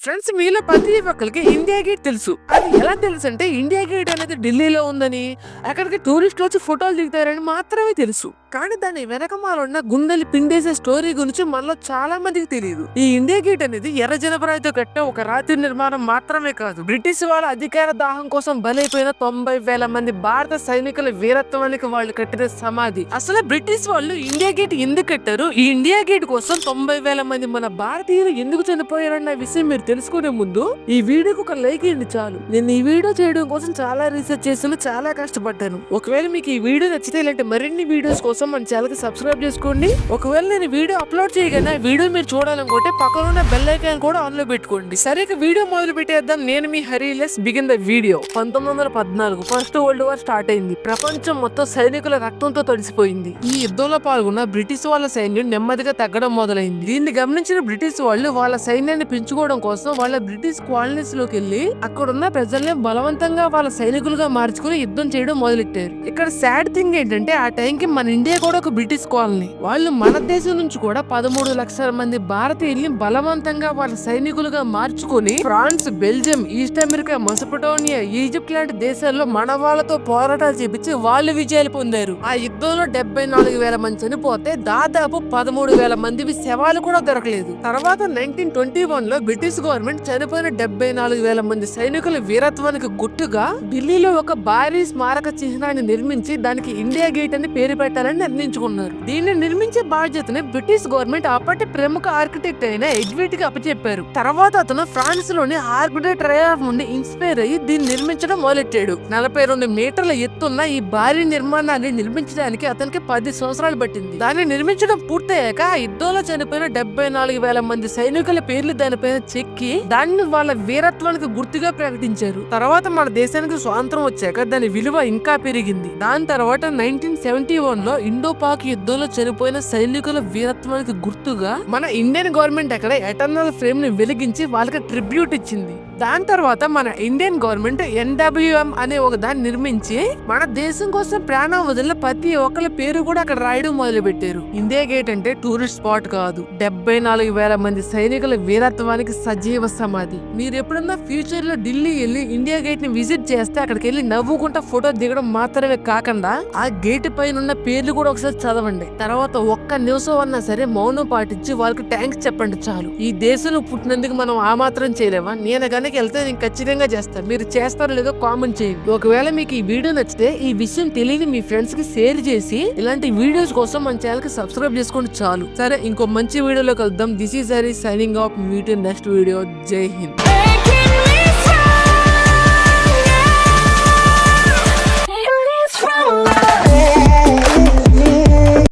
Friends, మీలో ప్రతి ఒక్కరికి ఇండియా గేట్ తెలుసు. అది ఎలా తెలుసు అంటే, ఇండియా గేట్ అనేది ఢిల్లీలో ఉందని, అక్కడికి టూరిస్టులు వచ్చి ఫోటోలు దిగుతారని మాత్రమే తెలుసు. కానీ దాని వెనకమాల ఉన్న గుండెలు పిండేసే స్టోరీ గురించి మనలో చాలా మందికి తెలియదు. ఈ ఇండియా గేట్ అనేది ఎర్ర జనపరాయితో కట్టే ఒక రాత్రి నిర్మాణం మాత్రమే కాదు, బ్రిటిష్ వాళ్ళ అధికార దాహం కోసం బలైపోయిన 90,000 మంది భారత సైనికుల వీరత్వానికి వాళ్ళు కట్టిన సమాధి. అసలు బ్రిటిష్ వాళ్ళు ఇండియా గేట్ ఎందుకు కట్టారు, ఈ ఇండియా గేట్ కోసం 90,000 మంది మన భారతీయులు ఎందుకు చనిపోయారన్న విషయం మీరు తెలుసుకునే ముందు ఈ వీడియోకి ఒక లైక్ ఇవ్వండి చాలు. నేను ఈ వీడియో చేయడం కోసం చాలా రీసెర్చ్ చేసాను, చాలా కష్టపడ్డాను. ఒకవేళ మీకు ఈ వీడియో నచ్చితే ఇలాంటి మరిన్ని వీడియోస్ కోసం మన ఛానల్ కి సబ్స్క్రైబ్ చేసుకోండి. ఒకవేళ నేను వీడియో అప్లోడ్ చేయగానే వీడియో మీరు చూడాలనుకుంటే పక్కన ఉన్న బెల్ ఐకాన్ కూడా ఆన్ లో పెట్టుకోండి. సరే, ఇక వీడియో మొదలు పెట్టేద్దాం. నేను మీ Hari. Let's begin the video. 1914 first world war start అయింది. ప్రపంచం మొత్తం సైనికుల రక్తంతో తడిసిపోయింది. ఈ యుద్ధంలో పాల్గొన్న బ్రిటిష్ వాళ్ళ సైన్యం నెమ్మదిగా తగ్గడం మొదలైంది. దీన్ని గమనించిన బ్రిటిష్ వాళ్ళు వాళ్ళ సైన్యాన్ని పెంచుకోవడం కోసం వాళ్ళ బ్రిటిష్ కాలనీస్ లోకి వెళ్లి అక్కడున్న ప్రజల్ని బలవంతంగా వాళ్ళ సైనికులుగా మార్చుకుని యుద్ధం చేయడం మొదలెట్టారు. ఇక్కడ సాడ్ థింగ్ ఏంటంటే, ఆ టైంకి మన ఇండియా కూడా ఒక బ్రిటిష్ కాలనీ. వాళ్ళు మన దేశం నుంచి కూడా 13 లక్షల మంది భారతీయుల్ని బలవంతంగా వాళ్ళ సైనికులుగా మార్చుకుని France, Belgium, east America, Mesopotamia, Egypt లాంటి దేశాల్లో మన వాళ్ళతో పోరాటాలు చేపించి వాళ్ళు విజయాలు పొందారు. ఆ యుద్ధంలో 74,000 మంది చనిపోతే దాదాపు 13,000 మంది శవాలు కూడా దొరకలేదు. తర్వాత 1921 లో బ్రిటిష్ గవర్నమెంట్ చనిపోయిన 74,000 మంది సైనికుల వీరత్వానికి గుర్తుగా ఢిల్లీలో ఒక భారీ స్మారక చిహ్నాన్ని నిర్మించి దానికి ఇండియా గేట్ అని పేరు పెట్టాలని నిర్ణయించుకున్నారు. దీన్ని నిర్మించే బాధ్యతని బ్రిటిష్ గవర్నమెంట్ అప్పటి ప్రముఖ ఆర్కిటెక్ట్ అయిన ఎడ్వర్డ్ కి అప్పచెప్పారు. తర్వాత అతను ఫ్రాన్స్ లోని ఆర్కిటెక్ట్ రయాఫ్ నుండి ఇన్స్పైర్ అయ్యి దీన్ని నిర్మించడం మొదలెట్టాడు. 42 మీటర్ల ఎత్తున్న ఈ భారీ నిర్మాణాన్ని నిర్మించడానికి అతనికి 10 సంవత్సరాలు పట్టింది. దాన్ని నిర్మించడం పూర్తయ్యాక ఆ యుద్ధంలో చనిపోయిన 74,000 మంది సైనికుల పేర్లు దానిపైన చెక్కి దాన్ని వాళ్ళ వీరత్వానికి గుర్తుగా ప్రకటించారు. తర్వాత మన దేశానికి స్వాతంత్రం వచ్చాక దాని విలువ ఇంకా పెరిగింది. దాని తర్వాత 1971 లో ఇండో పాక్ యుద్ధంలో చనిపోయిన సైనికుల వీరత్వానికి గుర్తుగా మన ఇండియన్ గవర్నమెంట్ అక్కడ ఎటర్నల్ ఫ్రేమ్ ని వెలిగించి వాళ్ళకి ట్రిబ్యూట్ ఇచ్చింది. దాని తర్వాత మన ఇండియన్ గవర్నమెంట్ NWM అనే ఒక దాన్ని నిర్మించి మన దేశం కోసం ప్రాణం వదిలిన ప్రతి ఒక్కరి పేరు కూడా అక్కడ రాయడం మొదలు పెట్టారు. ఇండియా గేట్ అంటే టూరిస్ట్ స్పాట్ కాదు, 74,000 మంది సైనికుల వీరత్వానికి సజీవ సమాధి. మీరు ఎప్పుడన్నా ఫ్యూచర్ లో ఢిల్లీ వెళ్ళి ఇండియా గేట్ ని విజిట్ చేస్తే అక్కడికి వెళ్ళి నవ్వుకుంటా ఫోటో దిగడం మాత్రమే కాకుండా ఆ గేట్ పైన ఉన్న పేర్లు కూడా ఒకసారి చదవండి. తర్వాత ఒక్క నిమిషం అన్నా సరే మౌనం పాటించి వాళ్ళకి థ్యాంక్స్ చెప్పండి చాలు. ఈ దేశంలో పుట్టినందుకు మనం ఆ మాత్రం చేయలేమా? నేను కనుక వెళ్తే నేను ఖచ్చితంగా చేస్తాను. మీరు చేస్తారో లేదో కామెంట్ చేయండి. ఒకవేళ మీకు ఈ వీడియో నచ్చితే ఈ విషయం తెలియని మీ ఫ్రెండ్స్ కి షేర్ చేసి ఇలాంటి వీడియోస్ కోసం మన ఛానల్ కి సబ్స్క్రైబ్ చేసుకోండి చాలు. సరే, ఇంకో మంచి వీడియోలో కలుద్దాం. This is Hari signing off. Meet in next video. జై హింద్.